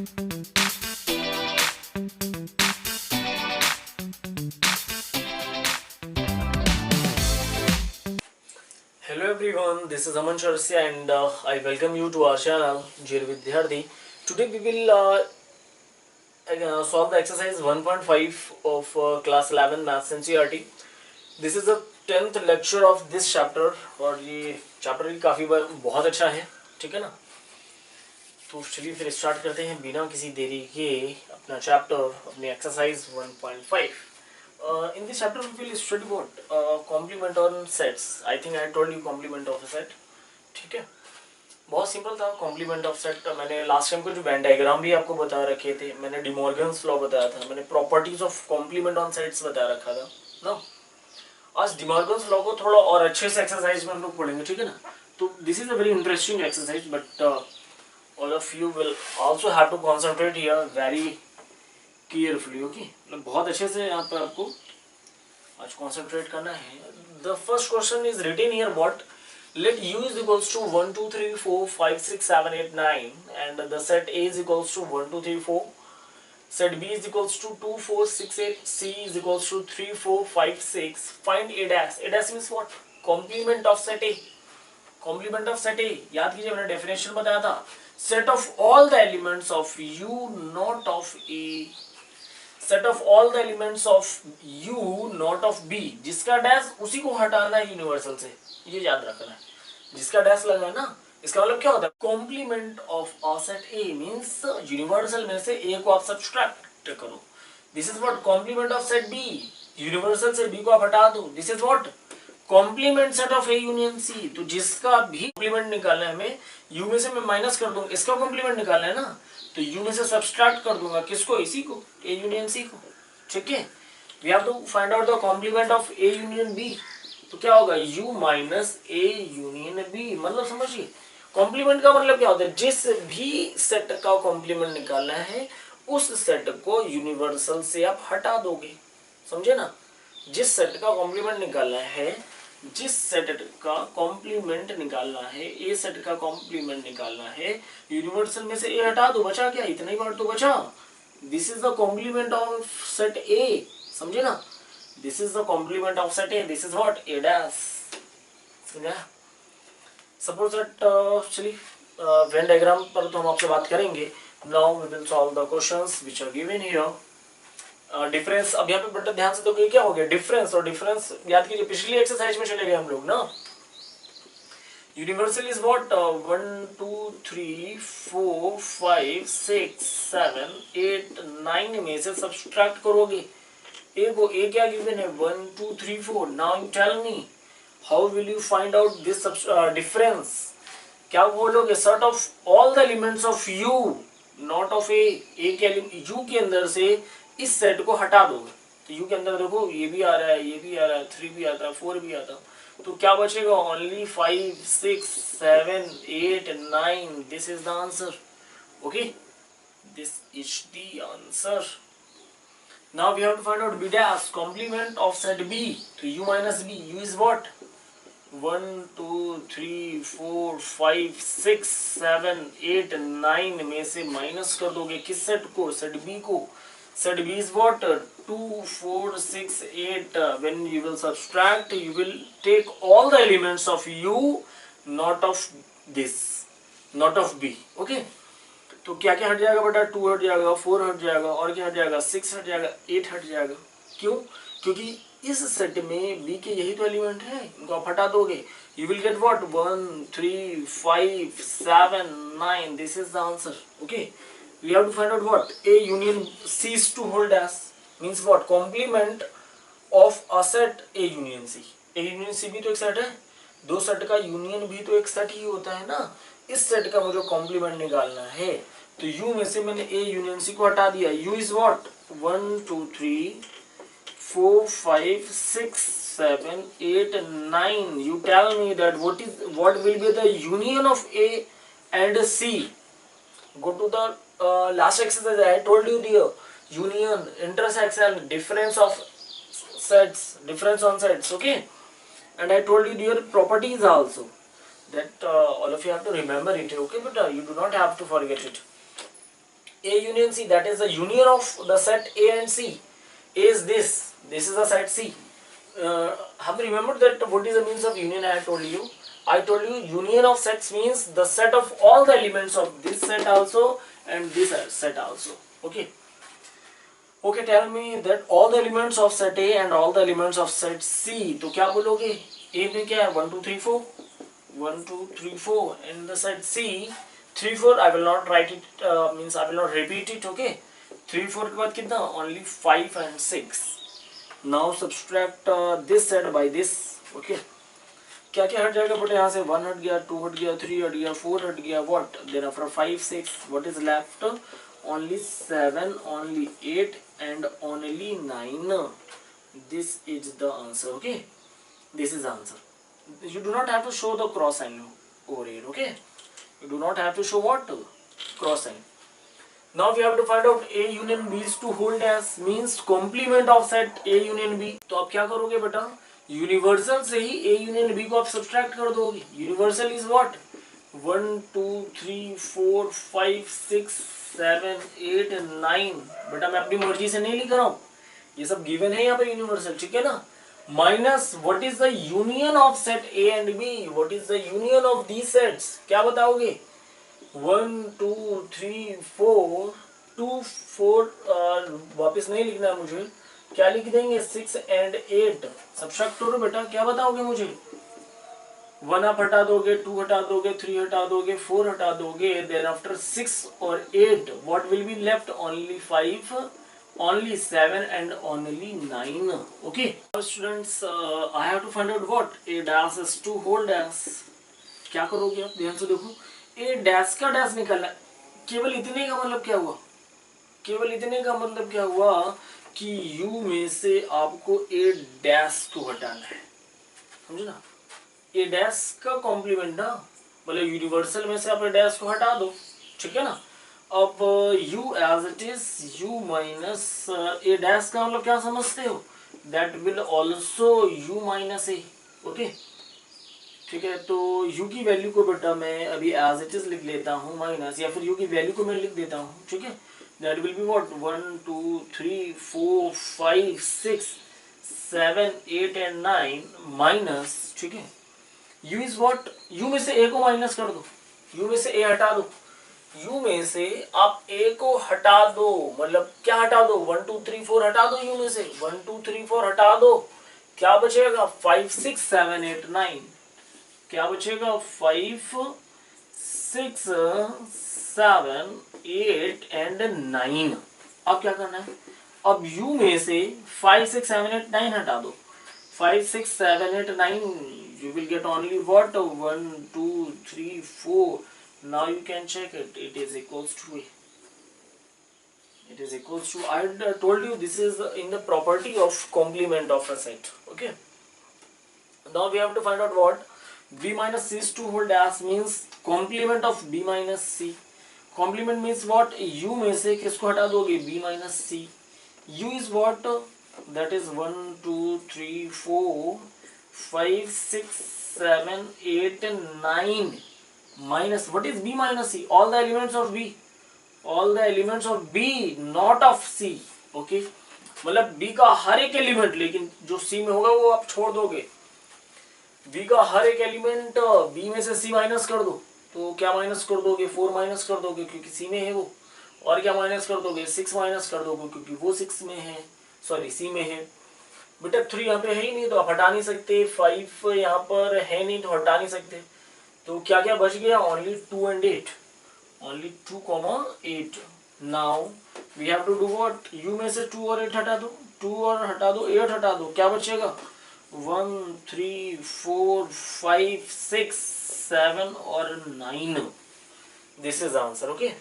Hello everyone, this is Aman Chaurasia and I welcome you to our channel Jir Vidyarthi. Today we will solve the exercise 1.5 of class 11 Maths NCERT. This is the 10th lecture of this chapter और ये chapter भी काफ़ी बहुत अच्छा है, ठीक है ना। तो चलिए फिर स्टार्ट करते हैं बिना किसी देरी के अपना चैप्टर, अपनी exercise 1.5. In this chapter we will study what complement on sets. I think I told you complement of a set. ठीक है, बहुत सिंपल था कॉम्प्लीमेंट ऑफ सेट. मैंने लास्ट टाइम को जो वेन डायग्राम भी आपको बता रखे थे, मैंने डिमॉर्गन्स लॉ बताया था, मैंने properties of complement on sets बता रखा था ना. आज डिमॉर्गन्स लॉ को थोड़ा और अच्छे से एक्सरसाइज में हम लोग पढ़ेंगे, ठीक है ना. तो this is a very interesting exercise but all of you will also have to concentrate here very carefully. Okay, मतलब बहुत अच्छे से यहाँ पे आपको आज कॉन्सेंट्रेट करना है. The first question is written here what let u is equals to 1 2 3 4 5 6 7 8 9 and the set a is equals to 1 2 3 4, set b is equals to 2 4 6 8, c is equals to 3 4 5 6. Find a dash. A dash means what? Complement of set a. Complement of set a याद कीजिए, मैंने definition बताया था. Set of all the elements of u not of a. Set of all the elements of u not of b. जिसका dash उसी को हटाना है यूनिवर्सल से, ये याद रखना है. जिसका डैश लगा ना, इसका मतलब क्या होता है? Complement of a set A means universal में से ए को आप सब्ट्रैक्ट करो. This is what complement of set B. Universal से बी को आप हटा दो. This is what complement set of A union C. तो जिसका भी कॉम्प्लीमेंट निकालना है हमें, यू में से मैं माइनस कर दूंगा, इसका कॉम्प्लीमेंट निकालना है ना, तो यू में से सब्ट्रैक्ट कर दूंगा किसको? इसी को, ए यूनियन सी को. ठीक है, we have to find out the complement of A union B. तो क्या होगा? u minus A union B. मतलब समझिए कॉम्प्लीमेंट का मतलब क्या होता है? जिस भी सेट का कॉम्प्लीमेंट निकालना है उस सेट को यूनिवर्सल से आप हटा दोगे. समझे ना? जिस सेट का कॉम्प्लीमेंट निकालना है, जिस सेट का कॉम्प्लीमेंट निकालना है, ए सेट का कॉम्प्लीमेंट निकालना है, यूनिवर्सल में से ए हटा दो. बचा क्या? इतना ही पार्ट तो बचा. This is the complement of set A. समझे ना? This is the complement of set A. This is what? A dash. Yeah. Suppose that चलिए Venn diagram पर तो हम आपसे बात करेंगे. Now we will solve the questions which are given here. Difference अब यहाँ पे बड़ा ध्यान से देखो, क्या हो गया? डिफरेंस. और डिफरेंस याद कीजिए पिछली एक्सरसाइज में चले गए हम लोग ना. Universal is what? 1 2 3 4 5 6 7 8 9 में से सब्ट्रैक्ट करोगे ए को. ए क्या गिवन है? 1 2 3 4. Now you tell me how will you find out this difference? क्या बोलोगे? Set of all the elements of U not of A. A के यू के अंदर से इस सेट को हटा दोगे. तो यू के अंदर देखो, ये भी आ रहा है, ये भी आ रहा है, 3 भी आता है, 4 भी आता है. तो क्या बचेगा? Only 5 6 7 8 9. This is the answer. Okay, this is the answer. Now we have to find out b dash, complement of set b. So u minus b. U is what? 1 2 3 4 5 6 7 8 9 में से माइनस कर दोगे किस सेट को? Set b को. Set b is what? 2 4 6 8. When you will subtract, you will take all the elements of u, not of this, not of b. Okay. तो क्या क्या हट जाएगा बेटा? 2 हट जाएगा, 4 हट जाएगा, और क्या हट जाएगा? 6 हट जाएगा, 8 हट जाएगा. क्यों? क्योंकि इस सेट में बी के यही तो एलिमेंट है, इनको आप हटा दोगे. You will get what? 1 3 5 7 9. This is the answer. Okay, we have to find out what? A union C is to hold dash means what? Complement of a set A union C. A union C भी तो एक set है. दो set का union भी तो एक set ही होता है ना. इस सेट का मुझे कॉम्प्लीमेंट निकालना है, तो u में से मैंने a यूनियन c को हटा दिया. u is what? 1 2 3 4 5 6 7 8 9. You tell me that what will be the union of a and c? Go to the last exercise. I told you the union, intersection, difference of sets, difference on sets. Okay, and I told you their properties also. That all of you have to remember it. Okay, but you do not have to forget it. A union C, that is the union of the set A and C. A is this is the set C. Have you remembered that what is the means of union? I told you union of sets means the set of all the elements of this set also and this set also. Okay. Okay, tell me that all the elements of set A and all the elements of set C. तो क्या बोलोगे? A में क्या है? 1 2 3 4 1 2 3 4 and the set C 3 4. I will not write it, means I will not repeat it. Okay, 3 4 के बाद कितना? Only 5 and 6. Now subtract this set by this. Okay, क्या क्या हट जाएगा बेटा? यहाँ से 1 हट गया, 2 हट गया, 3 हट गया, 4 हट गया. What? Then after 5 6 what is left? Only 7, only 8 and only 9. This is the answer. Okay, this is the answer. You do not have to show the cross sign over here. Okay, you do not have to show what? Cross sign. Now we have to find out A union B is to hold as means complement of set A union B. तो आप क्या करोगे बेटा? Universal से ही A union B को आप subtract कर दोगे. Universal is what? 1 2 3 4 5 6 7 8 9. बेटा मैं अपनी मर्जी से नहीं लिख रहा हूँ, ये सब गिवन है यहाँ पे यूनिवर्सल. ठीक है ना? Minus what is the union of set A and B. What is the union of these sets? क्या बताओगे? 1 2 3 4 2 4 वापस नहीं लिखना है मुझे. क्या लिख देंगे? 6 and 8. सब्ट्रैक्ट करो बेटा. क्या बताओगे मुझे? 1 आप हटा दोगे, 2 हटा दोगे, 3 हटा दोगे, 4 हटा दोगे. देन आफ्टर 6 और 8 what will be left? Only 5, only 7 and only 9. Okay students, I have to find out what A dash is to hold as. क्या करोगे आप? ध्यान से देखो. A डैश का डैश निकालना. केवल इतने का मतलब क्या हुआ? केवल इतने का मतलब क्या हुआ कि U में से आपको A डैश को हटाना है. समझे ना? A डैश का कॉम्प्लीमेंट ना, मतलब यूनिवर्सल में से आप A डैश को हटा दो. ठीक है ना? अब U as it is U minus A dash का मतलब क्या समझते हो? That will also U minus A. Okay, ठीक है. तो U की वैल्यू को बेटा मैं अभी एज इट इज लिख लेता हूँ माइनस, या फिर U की वैल्यू को मैं लिख देता हूँ. ठीक है, that will be what? 1 2 3 4 5 6 7 8 and 9 minus. ठीक है, U इज व्हाट? U में से A को माइनस कर दो. U में से A हटा दो. U में से आप A को हटा दो, मतलब क्या हटा दो? 1 2 3 4 हटा दो. U में से 1 2 3 4 हटा दो. क्या बचेगा? 5 6 7 8 9. क्या बचेगा? 5 6 7 8 एंड 9. अब क्या करना है? अब U में से 5 6 7 8 9 हटा दो. 5 6 7 8 9 you will get only what? 1 2 3 4. Now you can check it. It is equals to A. It is equals to, I told you this is in the property of complement of a set. Okay, now we have to find out what B minus C is to hold as means complement of B minus C. Complement means what? U में से किसको हटा दोगे? B minus C. U is what? That is 1 2 3 4 5 6 7 8 9 minus what is B minus C? All the elements of B. All the elements of B, not of C. Okay, मतलब B का हर एक element, लेकिन जो C में होगा वो आप छोड़ दोगे. B का हर एक एलिमेंट B में से C माइनस कर दो. तो क्या माइनस कर दोगे? 4 माइनस कर दोगे क्योंकि C में है वो. और क्या माइनस कर दोगे? 6 माइनस कर दोगे क्योंकि वो 6 में है, सॉरी C में है. बेटा 3 यहाँ पे है ही नहीं तो आप हटा नहीं सकते. 5 यहाँ पर है नहीं तो हटा नहीं सकते. तो क्या क्या बच गया? Only 2 and 8. Only 2, 8. Now we have to do what? U में से 2 और 8 हटा दो. 2 और हटा दो, 8 हटा दो. क्या बचेगा? 1 3 4 5 6 7 और 9. This is the answer. Okay,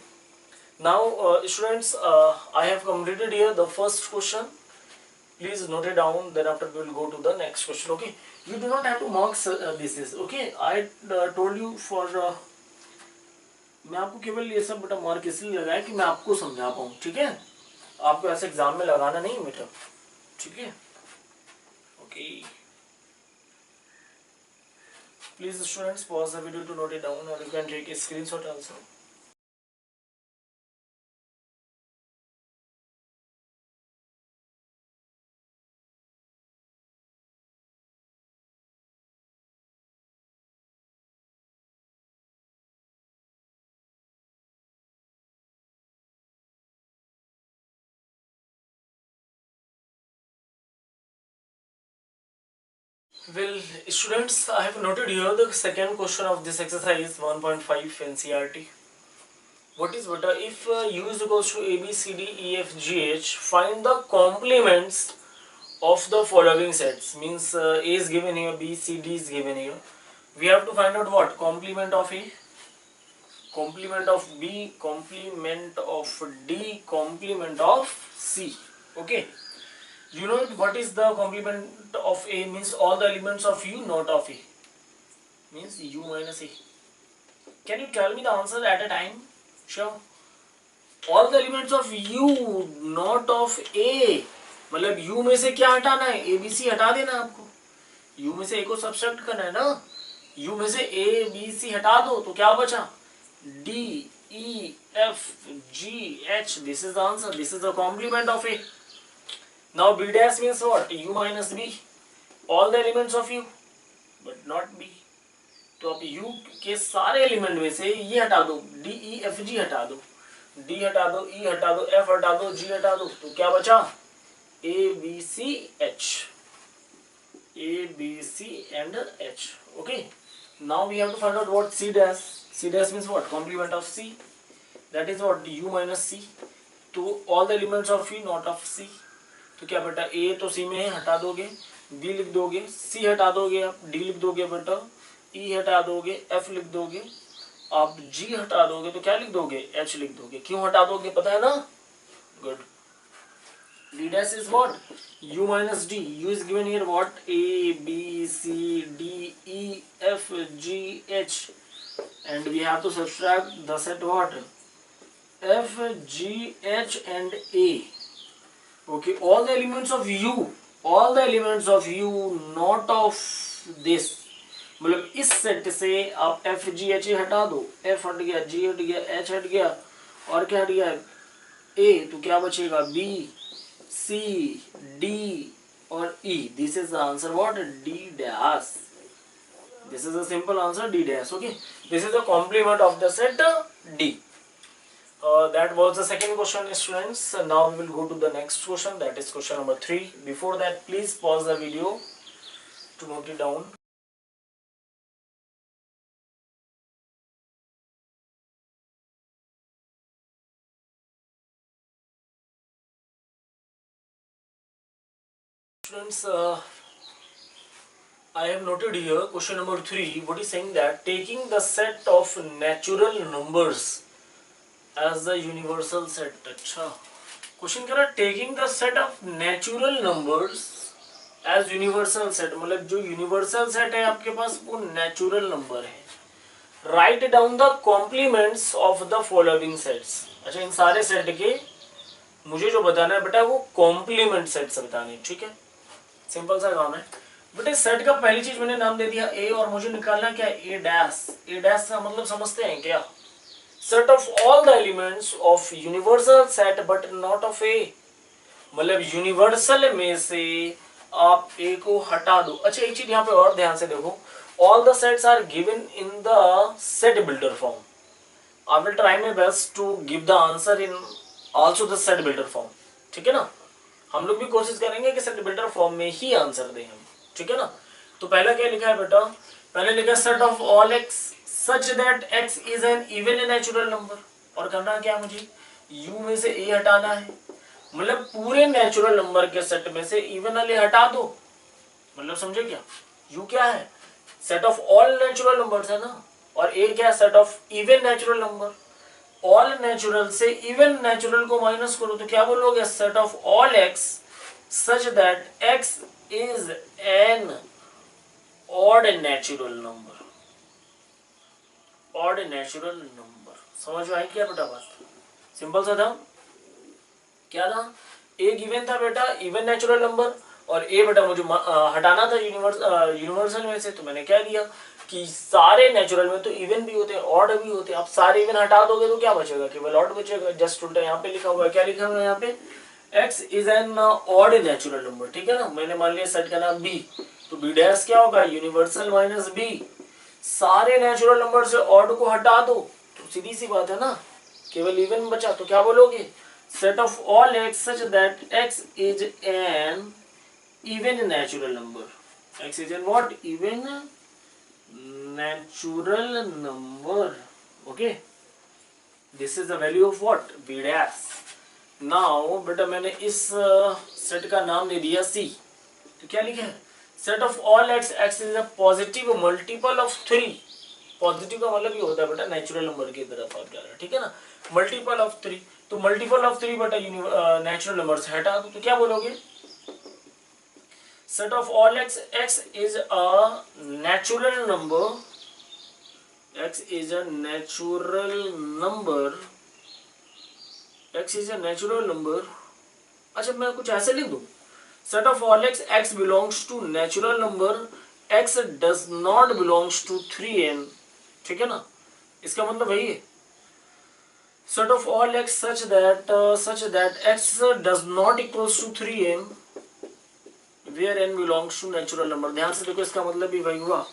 now students, I have completed here the first question. Please note it down, then after we will go to the next question. Okay, you do not have to mark this is. Okay, I told you for मैं आपको केवल ये सब बेटा mark इसलिए लगाया कि मैं आपको समझा पाऊँ. ठीक है, आपको ऐसे एग्जाम में लगाना नहीं बेटा. ठीक है, okay. Please students pause the video to note it down, or you can take a screenshot also. Well, students, I have noted here the second question of this exercise 1.5 NCERT. What is better if U is equals to A, B, C, D, E, F, G, H, find the complements of the following sets. Means A is given here, B, C, D is given here. We have to find out what? Complement of A, complement of B, complement of D, complement of C. Okay. You know what is the complement of A? Means all the elements of U, not of A. Means U minus A. Can you tell me the answer at a time? Sure. All the elements of U, not of A. मतलब U में से क्या हटाना है? A, B, C हटा देना आपको. U में से A को सब्ट्रैक्ट करना है ना. U में से A, B, C हटा दो तो क्या बचा? D, E, F, G, H. This is the answer. This is the complement of A. Now B dash means what? U minus B. All the elements of U, but not B. तो अब U के सारे element में से ये हटा दो, D, E, F, G हटा दो, D हटा दो, E हटा दो, F हटा दो, G हटा दो, तो क्या बचा? A, B, C, H. A, B, C and H. Okay. Now we have to find out what C dash. C dash means what? Complement of C. That is what? U minus C. तो all the elements of U not of C. तो क्या बेटा A तो C में है, हटा दोगे, B लिख दोगे, C हटा दोगे आप, D लिख दोगे बेटा, E हटा दोगे, F लिख दोगे, आप G हटा दोगे तो क्या लिख दोगे? H लिख दोगे. क्यों हटा दोगे पता है ना? Good. D dash is what? U minus D. U is given here what? A, B, C, D, E, F, G, H. And we have to subtract the set what? F, G, H and A. Okay, all the elements of U, all the elements of U, not of this. मतलब इस set से आप F, G, H हटा दो, F हट गया, G हट गया, H हट गया, और क्या हट गया? A. तो क्या बचेगा? B, C, D और E. This is the answer what? D dash. This is a simple answer, D dash. Okay, this is the complement of the set D. That was the second question, students. Now we will go to the next question, that is question number 3. Before that, please pause the video to note it down. Students, I have noted here question number 3. What is saying that taking the set of natural numbers as the universal set. अच्छा, question कह रहा है taking the set of natural numbers as universal set. मतलब जो universal set है आपके पास वो नेचुरल नंबर है. Right down the complements of the following sets. अच्छा, इन सारे सेट के मुझे जो बताना है बेटा वो कॉम्प्लीमेंट सेट्स बताने. ठीक है, सिंपल सा काम है बेटा. सेट का पहली चीज मैंने नाम दे दिया ए, और मुझे निकालना क्या है? ए डैश. ए डैश का मतलब समझते हैं क्या? Set of all the elements of universal set but not of A. मतलब यूनिवर्सल में से आप A को हटा दो. अच्छा, एक चीज यहाँ पे और ध्यान से देखो. All the sets are given in the set builder form. I will try my best to give the answer in also the set builder form. ठीक है ना? हम लोग भी कोशिश करेंगे कि set builder form में ही आंसर दें हम. ठीक है ना? तो पहला क्या लिखा है बेटा? पहले लिखा है set of all x such that x is an even natural number. और करना क्या मुझे? u में से a हटाना है. मतलब पूरे नेचुरल नंबर के सेट में से इवन वाले हटा दो. मतलब समझे क्या? u क्या है? Set of all natural numbers है ना. और a क्या? Set of even natural number. All natural से इवन नेचुरल को माइनस करो तो क्या बोलोगे? Set of all x such that x is an odd natural number. Odd natural number. समझ में आई क्या बेटा बात? सिंपल सा था. क्या था? ए गिवन था बेटा इवन नेचुरल नंबर, और ए बेटा मुझे हटाना था यूनिवर्सल में से. तो मैंने क्या दिया कि सारे नेचुरल में तो इवन भी होते हैं, ऑड भी होते हैं. आप सारे इवन हटा दोगे तो क्या बचेगा? केवल ऑड बचेगा. जस्ट उल्टा यहाँ पे लिखा हुआ है. क्या लिखा हुआ है यहाँ पे? x is an odd natural number. ठीक है ना? मैंने मान लिया सेट का नाम b, तो b डैश क्या होगा? Universal minus b. सारे नेचुरल नंबर से ऑड को हटा दो तो सीधी सी बात है ना, केवल इवन बचा. तो क्या बोलोगे? Set of all x such that x is an even natural number. x is an what? Even natural number. Okay, this is the value of what? b dash. Now बेटा मैंने इस सेट का नाम दे दिया C। तो क्या लिखा है? Set of all X, x is a positive multiple of 3। Positive का मतलब ये होता है बेटा नेचुरल नंबर की तरफ आप जा रहे हैं, ठीक है ना। मल्टीपल ऑफ 3, तो मल्टीपल ऑफ 3 बेटा नेचुरल नंबर से हटा दो, तो क्या बोलोगे? Set of all X, x is a natural number, X is a natural number, x is a natural number। अच्छा मैं कुछ ऐसे लिख दूं, set of all x, x belongs to natural number, x does not belongs to 3n, ठीक है ना। इसका मतलब वही है, set of all x such that x does not equals to 3n where n belongs to natural number। ध्यान से देखो, इसका मतलब भी वही हुआ,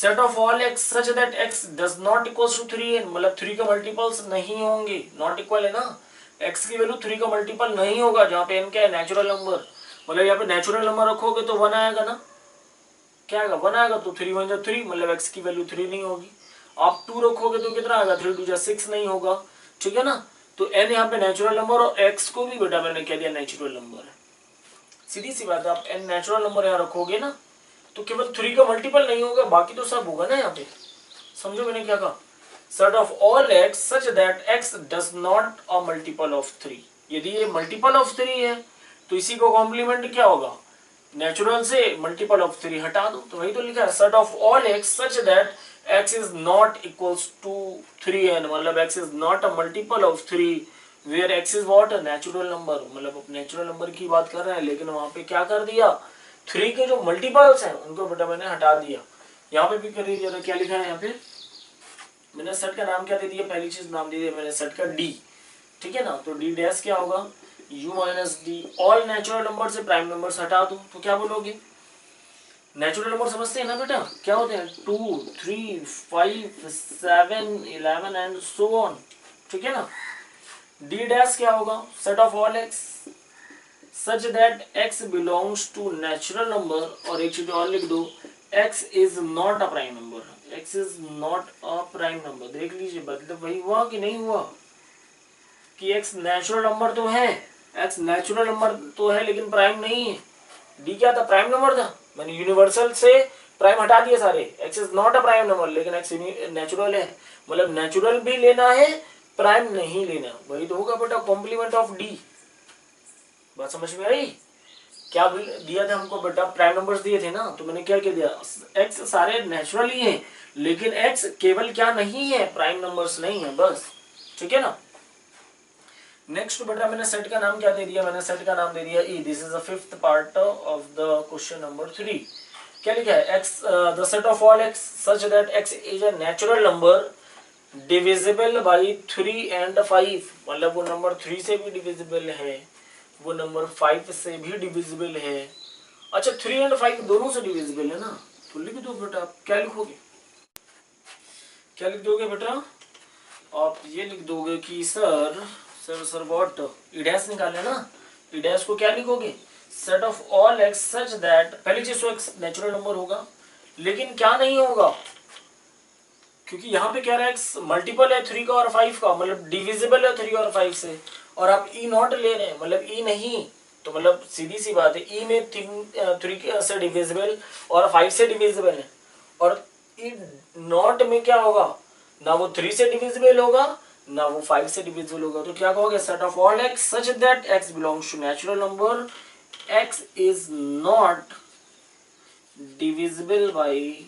set of all x such that x does not equals to 3n, मतलब 3 का मल्टीपल्स नहीं होंगे, नॉट इक्वल है ना, x की वैल्यू 3 का मल्टीपल नहीं होगा, जहाँ पे n क्या है? Natural number. मतलब यहाँ पे नेचुरल नंबर रखोगे तो 1 आएगा ना, क्या आएगा? 1 आएगा, तो 3 1 3, मतलब x की वैल्यू 3 नहीं होगी। आप 2 रखोगे तो कितना आएगा? 3 2 6 नहीं होगा, ठीक है ना। तो n यहाँ पे नेचुरल नंबर और x को भी बेटा मैंने कह दिया नेचुरल नंबर है, सीधी सी बात है। आप n नेचुरल नंबर यहाँ रखोगे ना तो केवल 3 का मल्टीपल नहीं होगा, बाकी तो सब होगा ना यहाँ पे। समझो मैंने क्या कहा? Set of all X such that x does not a multiple of 3। यदि ये मल्टीपल ऑफ 3 है तो इसी को कॉम्प्लीमेंट क्या होगा? नेचुरल से मल्टीपल ऑफ 3 हटा दो, तो वही तो लिखा है, set of all X such that X is not equals to 3n, मतलब X is not a multiple of 3 where X is what? A natural number. मतलब नेचुरल नंबर की बात कर रहे हैं, लेकिन वहां पे क्या कर दिया? 3 के जो मल्टीपल्स हैं उनको बेटा मैंने हटा दिया। यहाँ पे भी कर दीजिए, क्या लिखा है यहाँ पे? मैंने सेट का नाम क्या दे दिया? पहली चीज नाम दे दिया मैंने सेट का डी, ठीक है ना। तो डी डैश क्या होगा? u minus D. All natural number से प्राइम नंबर हटा दो, तो क्या बोलोगे? नेचुरल नंबर समझते हैं ना बेटा, क्या होते हैं? 2 3 5 7 11 एंड सो ऑन, ठीक है ना। डी डैश क्या होगा? Set of all X such that x belongs to natural number, और एक चीज और लिख दो, x is not a prime number, x is not a prime number. देख लीजिए मतलब वही हुआ कि नहीं हुआ कि x नेचुरल नंबर तो है, x नेचुरल नंबर तो है लेकिन प्राइम नहीं है। d क्या था? प्राइम नंबर था। मैंने यूनिवर्सल से प्राइम हटा दिए सारे, x is not a prime number, लेकिन x नेचुरल है, मतलब नेचुरल भी लेना है, प्राइम नहीं लेना। वही तो होगा बेटा कॉम्प्लीमेंट ऑफ d। बात समझ में आई? क्या दिया था हमको बेटा? प्राइम नंबर्स दिए थे ना, तो मैंने क्या कह दिया? x सारे नेचुरल ही हैं, लेकिन x केवल क्या नहीं है? प्राइम नंबर्स नहीं है, बस, ठीक है ना। नेक्स्ट बेटा मैंने सेट का नाम क्या दे दिया? मैंने सेट का नाम दे दिया E। This is the fifth part of the question number 3। क्या लिखा है? x the set of all x such that x is a natural number divisible by 3 and 5, मतलब वो नंबर 3 से भी डिविजिबल है, वो नंबर 5 से भी डिविजिबल है। अच्छा 3 एंड 5 दोनों से डिविजिबल है ना, तो लिख दो बेटा। आप क्या लिखोगे? क्या लिख दोगे बेटा? आप ये लिख दोगे कि सर व्हाट? ई डैश निकाले ना, ई डैश को क्या लिखोगे? Set of all X such that, पहली चीज तो एक्स नेचुरल नंबर होगा, लेकिन क्या नहीं होगा? क्योंकि यहाँ पे क्या रहा है? एक्स मल्टीपल है 3 का और 5 का, मतलब डिविजिबल है 3 और 5 से, और आप ई नॉट ले रहे हैं, मतलब ई नहीं, तो मतलब सीधी सी बात है, ई में 3 से डिविजिबल और 5 से डिविजिबल है, और ई नॉट में क्या होगा? ना वो 3 से डिविजिबल होगा ना वो 5 से डिविजिबल होगा। तो क्या कहोगे? Set of all X such that X belongs to natural number, X is not divisible by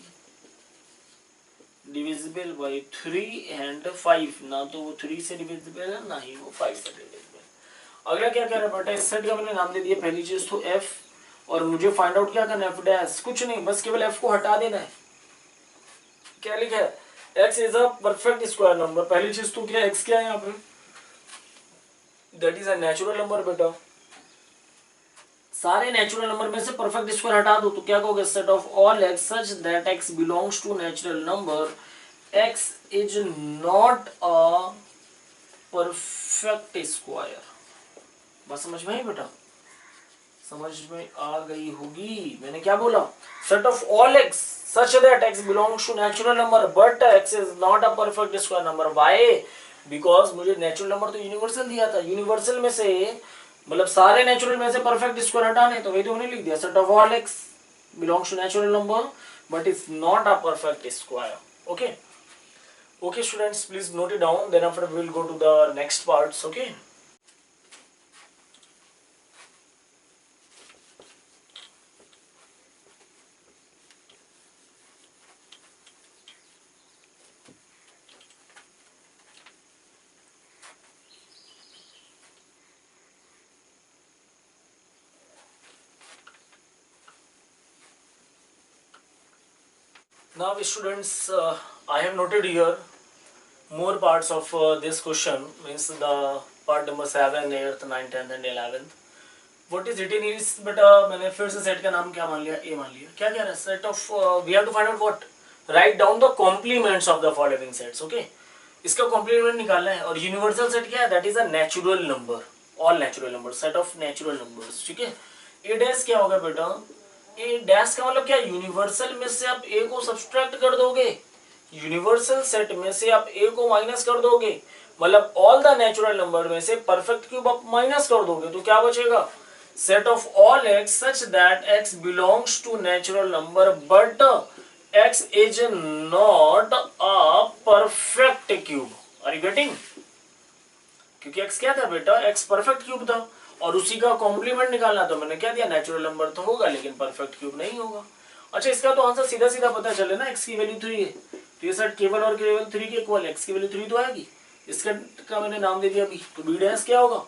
3 and 5, ना तो वो 3 से डिविजिबल है ना ही वो 5 से डिविजिबल। अगला क्या कह रहा है बेटा? इस सेट का मैंने नाम दे दिया पहली चीज तो f, और मुझे फाइंड आउट क्या करना है? f डैश, कुछ नहीं, बस केवल f को हटा देना है। क्या लिखा है? x is a perfect square number. पहली चीज तो क्या, x क्या है यहाँ पे? That is a natural number बेटा। सारे नेचुरल नंबर में से परफेक्ट स्क्वायर हटा दो, तो क्या कहोगे? Set of all X such that X belongs to natural number, X is not a perfect square. बस समझ में आई बेटा? समझ में आ गई होगी। मैंने क्या बोला, set of all X such that X belongs to natural number but X is not a perfect square number. Why? Because मुझे नेचुरल नंबर तो यूनिवर्सल दिया था, यूनिवर्सल में से मतलब सारे नेचुरल में से परफेक्ट स्क्वायर हटाने, तो वही तो मैंने लिख दिया, set of all X belongs to natural number but is not a perfect square. Okay okay students, please note it down, then after we will go to the next parts. Okay, now students, I have noted here more parts of this question, means the part number 7, 8th, 9th, 10th and 11th. What is written is, बेटा मैंने फिर से set का नाम क्या मान लिया, ए मान लिया। क्या कह रहा है, set of, we have to find out what, right down the complements of the following sets. Okay, इसका कॉम्प्लीमेंट निकालना है। और यूनिवर्सल सेट क्या है, that is a natural number, all natural number, set of natural numbers. ठीक है, ए dash क्या होगा बेटा, ए डैश का मतलब क्या, यूनिवर्सल में से आप ए को सब्सट्रैक्ट कर दोगे, यूनिवर्सल सेट में से आप ए को माइनस कर दोगे, मतलब ऑल द नेचुरल नंबर में से परफेक्ट क्यूब आप माइनस कर दोगे, तो क्या बचेगा, set of all x such that x belongs to natural number but x is not a perfect cube. Are you getting? क्योंकि x क्या था बेटा, x परफेक्ट क्यूब था और उसी का कॉम्प्लीमेंट निकालना, तो मैंने क्या दिया, नेचुरल नंबर तो होगा लेकिन परफेक्ट क्यूब नहीं होगा। अच्छा, इसका तो आंसर सीधा सीधा पता चले ना, x की वैल्यू 3 है तो ये सेट केवल और केवल 3 के इक्वल, x की वैल्यू 3 तो आएगी। इसका का मैंने नाम दे दिया b, तो b डैश क्या होगा,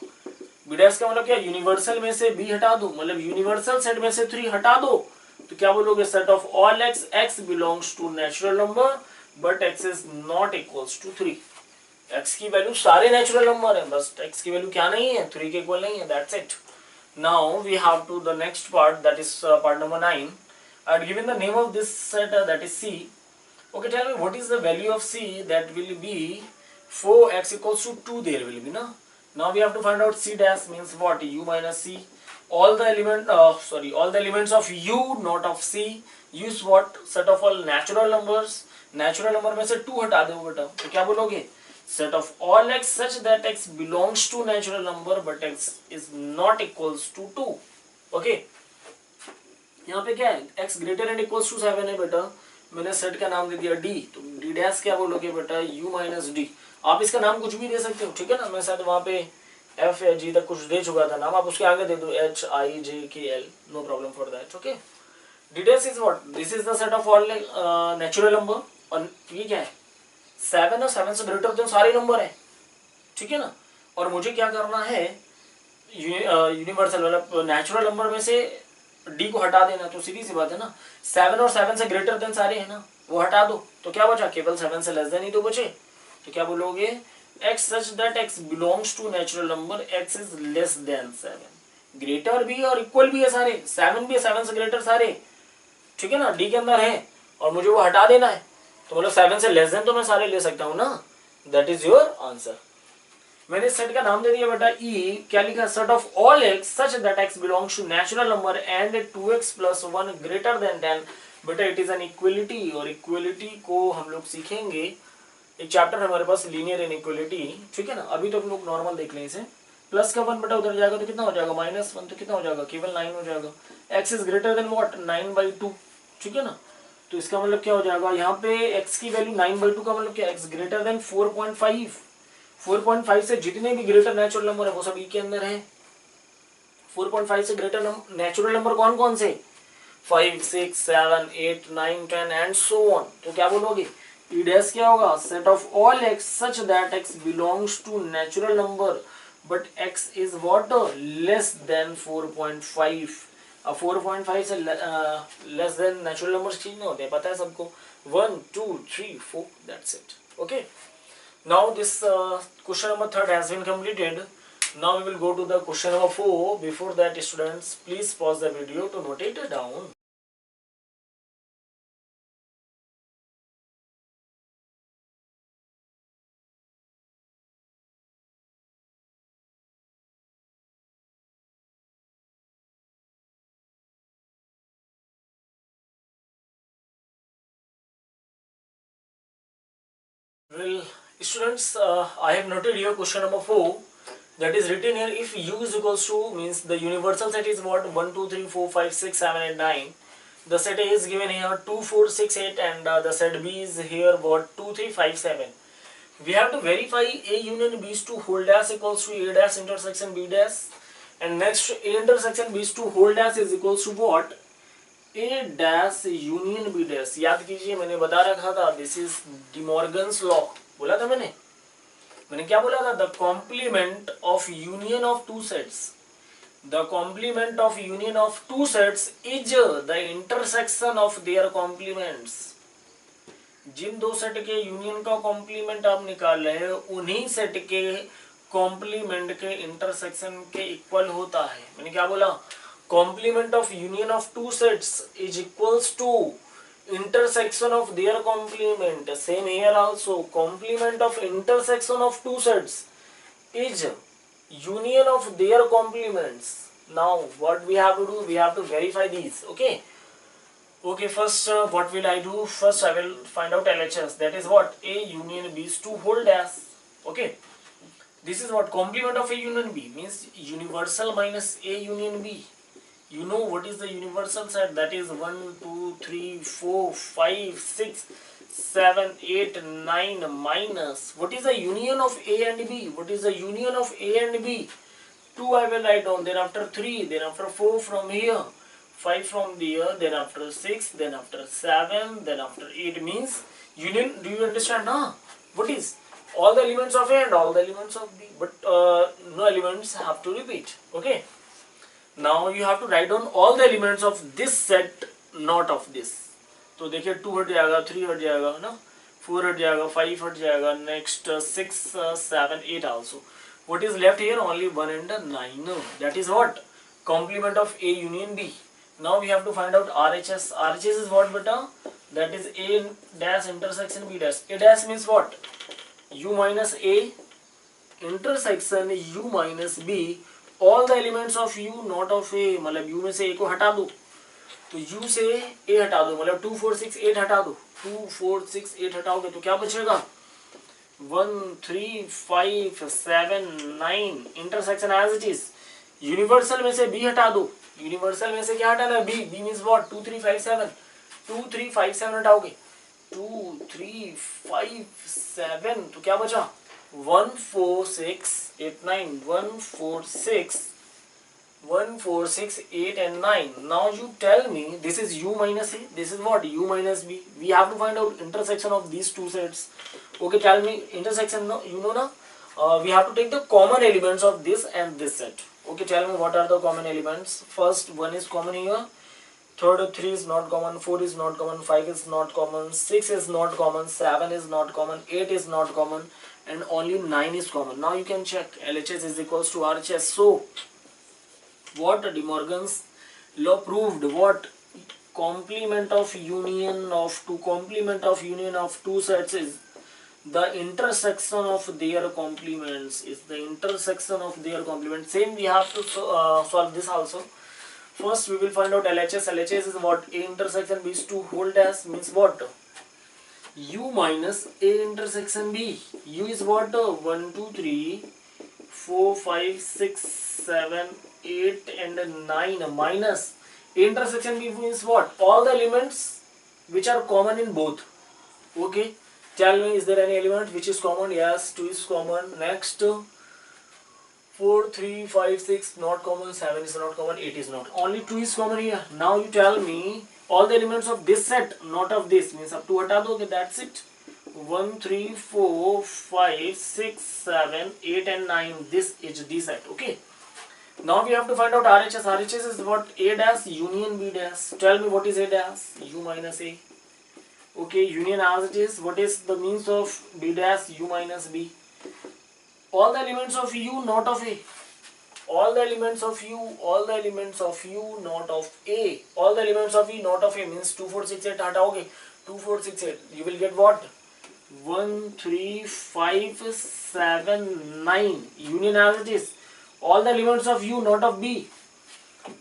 बी डैश का मतलब क्या, यूनिवर्सल में से बी हटा दो, मतलब यूनिवर्सल सेट में से 3 हटा दो, तो क्या बोलोगे, set of all X, X belongs to natural number but X is not equals to 3। X की वैल्यू सारे नेचुरल नंबर है, बस एक्स की वैल्यू क्या नहीं है, 3 के इक्वल नहीं है, that's it. Now we have to the next part, that is part number 9। I had given the name of this set, that is C. Okay, tell me what is the value of C, that will be 4x equals to 2, there will be, na? Now we have to find out C dash means what, u minus C. All the all the elements of u, not of C. Use what, set of all natural numbers, natural number में से 2 हटा दो बेटा, तो क्या बोलोगे, set of all x such that x belongs to natural number but x is not equals to 2. Okay, यहाँ पे क्या है, x greater and equals to 7 है बेटा, मैंने सेट का नाम दे दिया d, तो d डैश क्या बोलोगे बेटा, u माइनस डी। आप इसका नाम कुछ भी दे सकते हो, ठीक है ना, मैं शायद वहाँ पे f या g तक कुछ दे चुका था नाम, आप उसके आगे दे दो h i j k l, no problem for that. Okay, d dash is what, this is the set of all natural number, और ये क्या है, 7 और 7 से ग्रेटर देन सारे नंबर है, ठीक है ना। और मुझे क्या करना है, यूनिवर्सल मतलब नेचुरल नंबर में से डी को हटा देना, तो सीधी सी बात है ना, 7 और 7 से ग्रेटर देन सारे है ना, वो हटा दो, तो क्या बचा, केवल 7 से लेस देन ही तो बचे, तो क्या बोलोगे, x such that x belongs to natural number, x is less than 7, greater भी और इक्वल भी है सारे, 7 भी है, 7 से ग्रेटर सारे, ठीक है ना, डी के अंदर है, और मुझे वो हटा देना है, तो मतलब 7 से लेस देन तो मैं सारे ले सकता हूँ ना, दैट इज योर आंसर। मैंने सेट का नाम दे दिया बेटा ई, क्या लिखा, set of all X such that X belongs to natural number and 2x + 1 greater than 10। बेटा इट इज एन इक्वलिटी, और इक्वलिटी को हम लोग सीखेंगे, एक चैप्टर है हमारे पास लीनियर इनइक्वलिटी, ठीक है ना, अभी तो हम लोग नॉर्मल देख लें इसे। प्लस का 1 बेटा उधर जाएगा तो कितना हो जाएगा, -1, तो कितना हो जाएगा, केवल 9 हो जाएगा। X is greater than what, 9/2, ठीक है ना, तो इसका मतलब क्या हो जाएगा, यहाँ पे x की वैल्यू 9/2 का मतलब क्या, x ग्रेटर देन 4.5, 4.5 से जितने भी ग्रेटर नेचुरल नंबर है वो सब ई के अंदर है। 4.5 से ग्रेटर नेचुरल नंबर कौन कौन से, 5, 6, 7, 8, 9, 10 एंड सो ऑन, तो क्या बोलोगे, ई डैश क्या होगा, set of all X such that X belongs to natural number but X is what, less than 4.5। अब 4.5 से लेस देन नेचुरल नंबर्स ठीक नहीं होते, पता है सबको, 1, 2, 3, 4, that's it. Okay, now this question number 3 has been completed. Now we will go to the question number 4. Before that, students, please pause the video to note it down. Well, students, I have noted here question number 4, that is written here. If u is equals to, means the universal set is what, 1 2 3 4 5 6 7 8 9. The set A is given here 2 4 6 8, and the set B is here what, 2 3 5 7. We have to verify A union B is to whole dash equals to A dash intersection B dash, and next A intersection B is to whole dash is equals to what, A dash union B dash. याद कीजिए मैंने बता रखा था, this is De Morgan's law, बोला था मैंने क्या बोला था, the complement of union of two sets, the complement of union of two sets is the intersection of their complements. जिन दो सेट के यूनियन का कॉम्प्लीमेंट आप निकाल रहे हो उन्हीं सेट के कॉम्प्लीमेंट के इंटरसेक्शन के इक्वल होता है। मैंने क्या बोला, complement of union of two sets is equals to intersection of their complement. Same here also, complement of intersection of two sets is union of their complements. Now what we have to do, we have to verify these. Okay, first what will I do, first I will find out LHS, that is what, A union B is to whole dash. Okay, this is what, complement of A union B means universal minus A union B. You know what is the universal set, that is 1 2 3 4 5 6 7 8 9 minus what is the union of A and B, what is the union of A and B, 2 I will write down, then after 3, then after 4 from here, 5 from there, then after 6, then after 7, then after 8 means union. Do you understand now? What is all the elements of A and all the elements of B, but no elements have to repeat. Okay, now you have to write down all the elements of this set, not of this. तो देखिए 2 हट जाएगा, 3 हट जाएगा ना, 4 हट जाएगा, 5 हट जाएगा, next 6 7 8 also. What is left here, only 1 and 9. That is what, complement of A union B. Now we have to find out RHS. RHS is what beta, that is A dash intersection B dash. A dash means what, U minus A intersection U minus B, all the elements of U not of A, मतलब U में से A को हटा दो, तो U से A हटा दो, मतलब 2 4 6 8 हटा दो, 2 4 6 8 हटाओगे तो क्या बचेगा, 1 3 5 7 9, intersection as it is. Universal में से B हटा दो, यूनिवर्सल में से क्या हटाना है, B मींस व्हाट, 2 3 5 7, 2 3 5 7 हटाओगे, 2 3 5 7, तो क्या बचा, 1 4 6 8 9, 1 4 6 1 4 6 8 and 9. Now you tell me, this is U minus A, this is what, U minus B. We have to find out intersection of these two sets. Okay, tell me intersection, no, you know na, we have to take the common elements of this and this set. Okay, tell me what are the common elements. First, 1 is common here, third 3 is not common, 4 is not common, 5 is not common, 6 is not common, 7 is not common, 8 is not common, and only 9 is common. Now you can check, LHS is equals to RHS. So what De Morgan's law proved, what, complement of union of two sets is the intersection of their complements, is the intersection of their complements. Same we have to solve this also. First we will find out LHS. LHS is what, A intersection B is to whole dash means what, U minus A intersection B. U is what, 1 2 3 4 5 6 7 8 and 9 minus A intersection B means what, all the elements which are common in both. Okay, tell me, is there any element which is common? Yes, 2 is common. Next 4 3 5 6 not common, 7 is not common, 8 is not, only 2 is common here. Now you tell me all the elements of this set, not of this, means up to हटा दोगे, that's it. 1 3 4 5 6 7 8 and 9, this is the set. Okay, now we have to find out RHS. RHS is what, A dash union B dash. Tell me what is A dash, U minus A. Okay, union as it is, what is the means of B dash, U minus B, all the elements of U not of A, all the elements of U, all the elements of U not of A, all the elements of E not of A means 2 4 6 8 हटाओगे, 2 4 6 8, you will get what, 1 3 5 7 9, union as it is, all the elements of U not of B,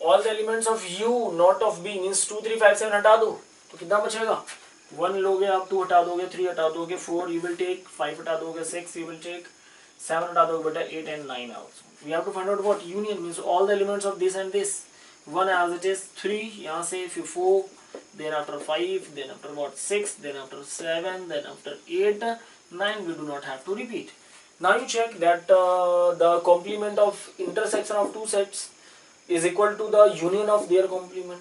all the elements of U not of B means 2 3 5 7 हटा दो, तो कितना बचेगा, 1 लोगे आप, 2 हटा दोगे, 3 हटा दोगे, 4 you will take, 5 हटा दोगे, 6 you will take, 7 हटा दोगे बेटा, 8 and 9 also. We have to find out what union means, all the elements of this and this. 1 as it is, 3 यहाँ से, फिर 4, then after 5, then after what 6, then after 7, then after 8, 9 we do not have to repeat. Now you check that the complement of intersection of two sets is equal to the union of their complement.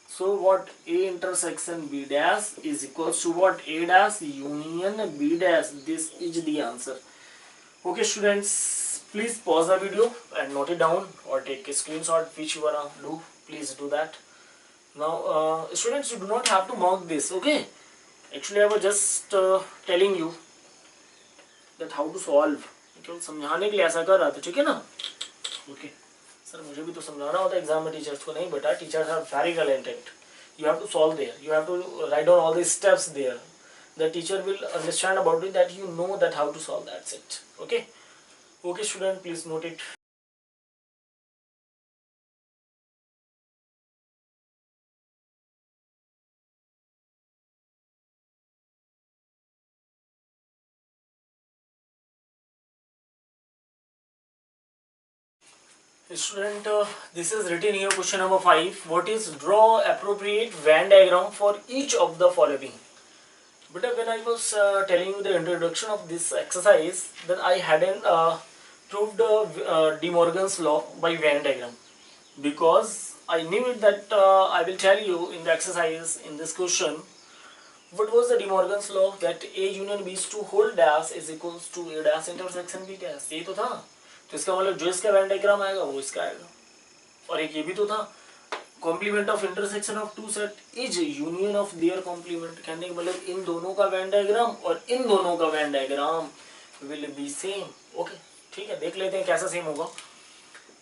So what A intersection B dash is equals to what A dash union B dash. This is the answer. Okay students, please pause the video and note it down or take a screenshot, which you wanna do. Please do that. Now students, you do not have to mark this. Okay, actually I was just telling you that how to solve. केवल समझाने के लिए ऐसा कर रहा था, ठीक है ना? Okay. सर मुझे भी तो समझाना होता है एग्जाम में टीचर्स को, नहीं बेटा, teachers are very talented. You have to solve there. You have to write down all these steps there. The teacher will understand about it, that you know that how to solve that set. Okay. Okay student, please note it. Student, this is written here, question number 5. What is draw appropriate Venn diagram for each of the following? But when I was telling you the introduction of this exercise, then I hadn't proved De Morgan's law by Venn diagram, because I knew it that I will tell you in the exercise, in this question, what was the De Morgan's law, that A union B to whole dash is equals to A dash intersection B dash. ये तो था. तो इसका मतलब जो इसका Venn diagram आएगा वो इसका आएगा. और एक ये भी तो था, complement of intersection of two set is union of their complement. कहने का मतलब इन दोनों का वेन डायग्राम और इन दोनों का Venn diagram will be same. Okay, ठीक है, देख लेते हैं कैसा सेम होगा.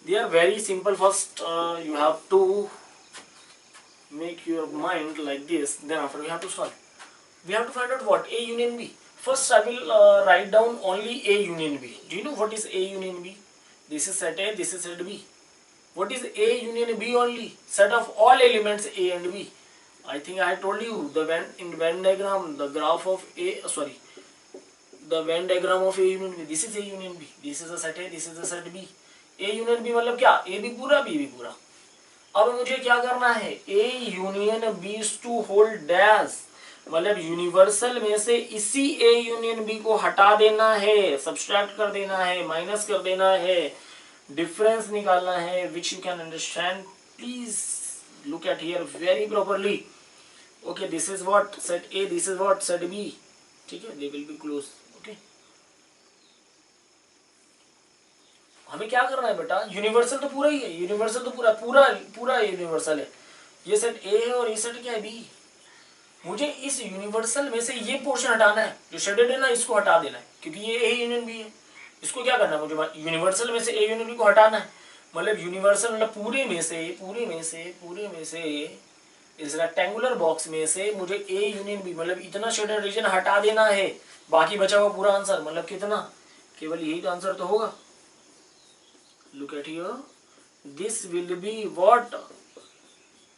They are very simple. First you have to make your mind like this, then after we have to solve. We have to find out what A union B. First, I will write down only A union B. Do you know what is A union B? This is set A, this is set B. What is A union B only? Set of all elements A and B. I think I told you the Venn diagram, the graph of A, the Venn diagram of A union B. This is A union B. This is a set A, this is a set B. A union B मतलब क्या? A भी पूरा, B भी पूरा. अब मुझे क्या करना है? A union B to whole dash. मतलब यूनिवर्सल में से इसी A यूनियन B को हटा देना है, सब्सट्रैक्ट कर देना है, माइनस कर देना है, डिफरेंस निकालना है, which you can understand. Please look at here very properly. Okay, this is what set A, this is what set B. ठीक है, they will be close. Okay, हमें क्या करना है बेटा? यूनिवर्सल तो पूरा ही है, यूनिवर्सल तो पूरा पूरा पूरा यूनिवर्सल है. ये सेट A है और ये सेट क्या है? B. मुझे इस यूनिवर्सल में से ये पोर्शन हटाना है, जो शेडेड है ना, इसको हटा देना है, क्योंकि ये A यूनियन B है. इसको क्या करना है? मुझे यूनिवर्सल में से A यूनियन B को हटाना है. मतलब यूनिवर्सल मतलब पूरे में से इस रेक्टेंगुलर बॉक्स में से मुझे A यूनियन B मतलब इतना शेडेड रीजन हटा देना है. बाकी बचा हुआ पूरा आंसर मतलब कितना? केवल यही तो आंसर तो होगा. Look at here, this will be what?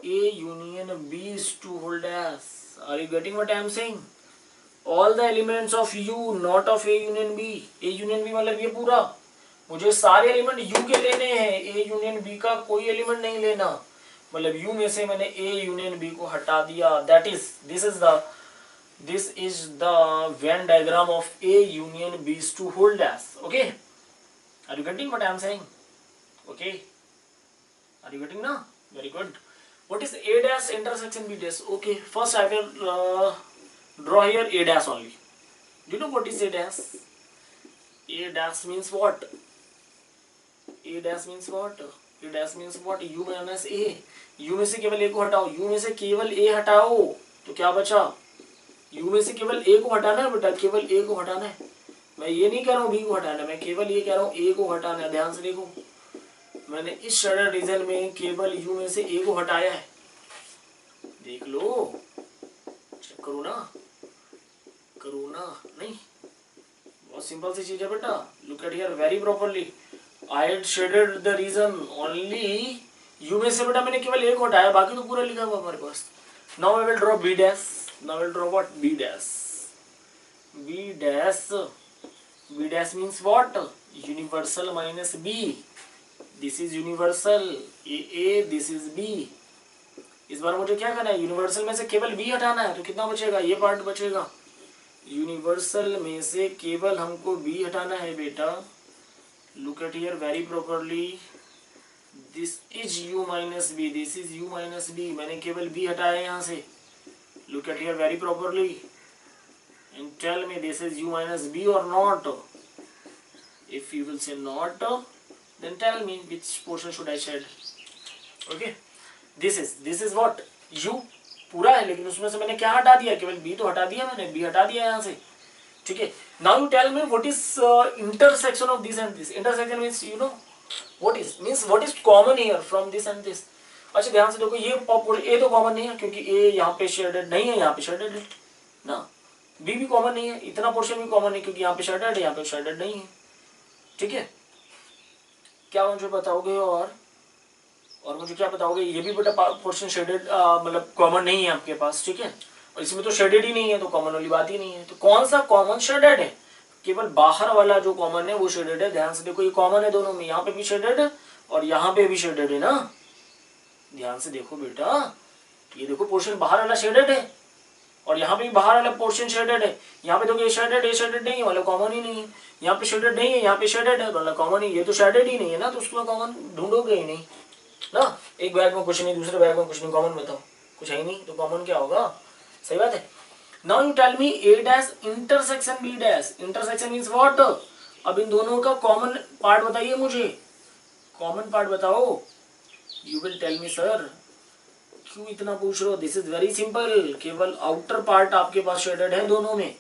A union B is to whole dash. Are you getting what I am saying? All the elements of U, not of A union B. A union B मतलब ये पूरा. मुझे सारे element U के लेने हैं, A union B का कोई एलिमेंट नहीं लेना. मतलब U में से मैंने A union B को हटा दिया. That is, this is the Venn diagram of A union B to whole dash. Okay? Are you getting what I am saying? Okay? Are you getting now? Very good. What is A dash intersection B dash? Okay, first I will draw here A dash only. Do you know what is A dash? A dash means what? A dash means what? A dash means what? U minus A. U में से केवल A को हटाओ. U में से केवल A हटाओ तो क्या बचा? U में से केवल A को हटाना है बेटा, केवल A को हटाना है. मैं ये नहीं कह रहा हूँ B को हटाना, मैं केवल ये कह रहा हूँ A को हटाना है. ध्यान से देखो, मैंने इस शेडेड रीजन में केवल U में से A को हटाया है. देख लो, चेक करो ना नहीं, बहुत सिंपल सी चीज है बेटा. Look at here very properly. I had shaded the region only U में से बेटा मैंने केवल A को हटाया, बाकी तो पूरा लिखा हुआ हमारे पास. Now I will draw B dash. Now we'll draw what? B dash. B dash. B dash means what? Universal minus B. This is universal. A, this is B. इस बार मुझे क्या करना है? यूनिवर्सल में से केवल B हटाना है, तो कितना बचेगा? ये पार्ट बचेगा। यूनिवर्सल में से केवल हमको B हटाना है बेटा। Look at here very properly. This is U minus B. This is U minus B. मैंने केवल B हटाया यहाँ से। Look at here very properly and tell me this is U minus B or not. If you will say not, then tell me which portion should I shed. Okay. This is what? U पूरा है, लेकिन उसमें से मैंने क्या हटा दिया? केवल B तो हटा दिया मैंने, B हटा दिया यहाँ से। ठीक है। Now you tell me what is intersection of this and this. Intersection means you know what is common here from this and this. अच्छा ध्यान से देखो, ये A तो कॉमन नहीं है क्योंकि A यहाँ पे शेडेड नहीं है, यहाँ पे शेडेड है ना। B भी कॉमन नहीं है, इतना पोर्शन भी कॉमन नहीं क्योंकि यहाँ पे शेडेड है, यहाँ पे शेडेड नहीं है। ठीक है। क्या मुझे बताओगे? और मुझे क्या बताओगे? ये भी बेटा पोर्शन शेडेड मतलब कॉमन नहीं है आपके पास। ठीक है। और इसमें तो शेडेड ही नहीं है, तो कॉमन वाली बात ही नहीं है। तो कौन सा कॉमन शेडेड है? केवल बाहर वाला जो कॉमन है वो शेडेड है। ध्यान से देखो, ये कॉमन है दोनों में, यहाँ पे भी शेडेड है और यहाँ पे भी शेडेड है ना। ध्यान से देखो बेटा, ये देखो पोर्शन बाहर वाला शेडेड है और यहाँ पे भी बाहर वाला पोर्शन शेडेड है। यहाँ पे देखो ये शेडेड नहीं है, मतलब कॉमन ही नहीं है। यहाँ पे शेडेड नहीं है, यहाँ पे शेडेड है, मतलब कॉमन ही। ये तो शेडेड ही नहीं है ना, तो उसमें कॉमन ढूंढोगे ही नहीं ना। एक बैग में कुछ नहीं, दूसरे बैग में कुछ नहीं, कॉमन बताओ। कुछ है ही नहीं, तो कॉमन क्या होगा? सही बात है। Now you tell me A dash intersection B dash. Intersection means what? अब इन दोनों का कॉमन पार्ट बताइए मुझे, कॉमन पार्ट बताओ। You will tell me sir, क्यों इतना पूछ रहे हो? दिस इज वेरी सिंपल, केवल आउटर पार्ट आपके पास शेडेड है दोनों में,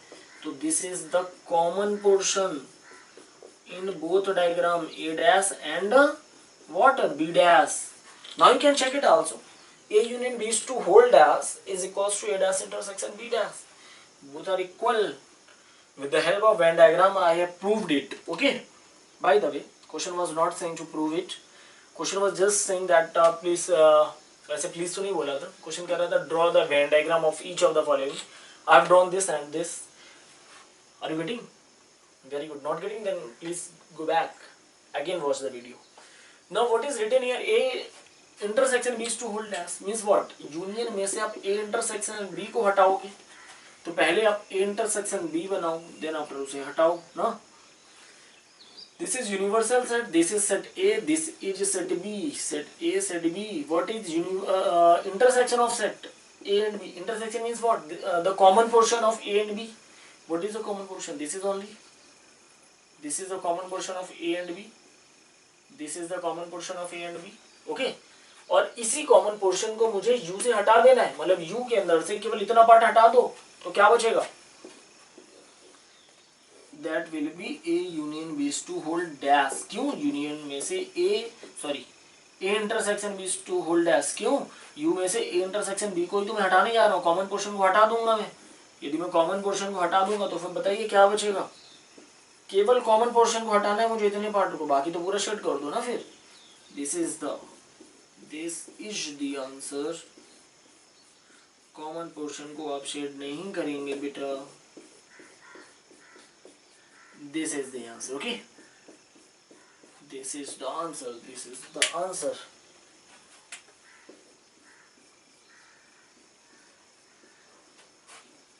तो this is the common portion in both diagram A dash and what? B dash. Now you can check it also. A union B to whole dash is equals to A dash intersection B dash. Both are equal. With the help of Venn diagram, I have proved it. Okay. By the way, question was not saying to prove it. Question was just saying that please. वैसे please तो नहीं बोला था. Question कह रहा था draw the Venn diagram of each of the following. I have drawn this and this. Are you getting? Very good. Not getting? Then please go back. Again watch the video. Now what is written here? A intersection B to whole dash means what? Union में से आप A intersection B को हटाओगे, तो पहले आप A intersection B बनाओ, then after उसे हटाओ ना। This is universal set, this is set A, this is set B, set A, set B. What is intersection of set A and B? Intersection means what? The common portion of A and B. What is the common portion? This is only. This is the common portion of A and B. This is the common portion of A and B. Okay. और इसी common portion को मुझे U से हटा देना है, मतलब U के अंदर से केवल इतना पार्ट हटा दो, तो क्या बचेगा? That will be A union B to whole dash. क्यों? यूनियन में से A intersection B to whole dash। क्यों? U में से A इंटरसेक्शन B को ही तो मैं हटाने जा रहा हूँ, कॉमन पोर्शन को हटा दूंगा मैं। यदि मैं कॉमन पोर्शन को हटा दूंगा तो फिर बताइए क्या बचेगा? केवल कॉमन पोर्शन को हटाना है मुझे, इतने पार्ट को, बाकी तो पूरा शेड कर दो ना फिर। This is the answer. Common portion को आप शेड नहीं करेंगे बेटा। This is the answer. Okay, this is the answer, this is the answer.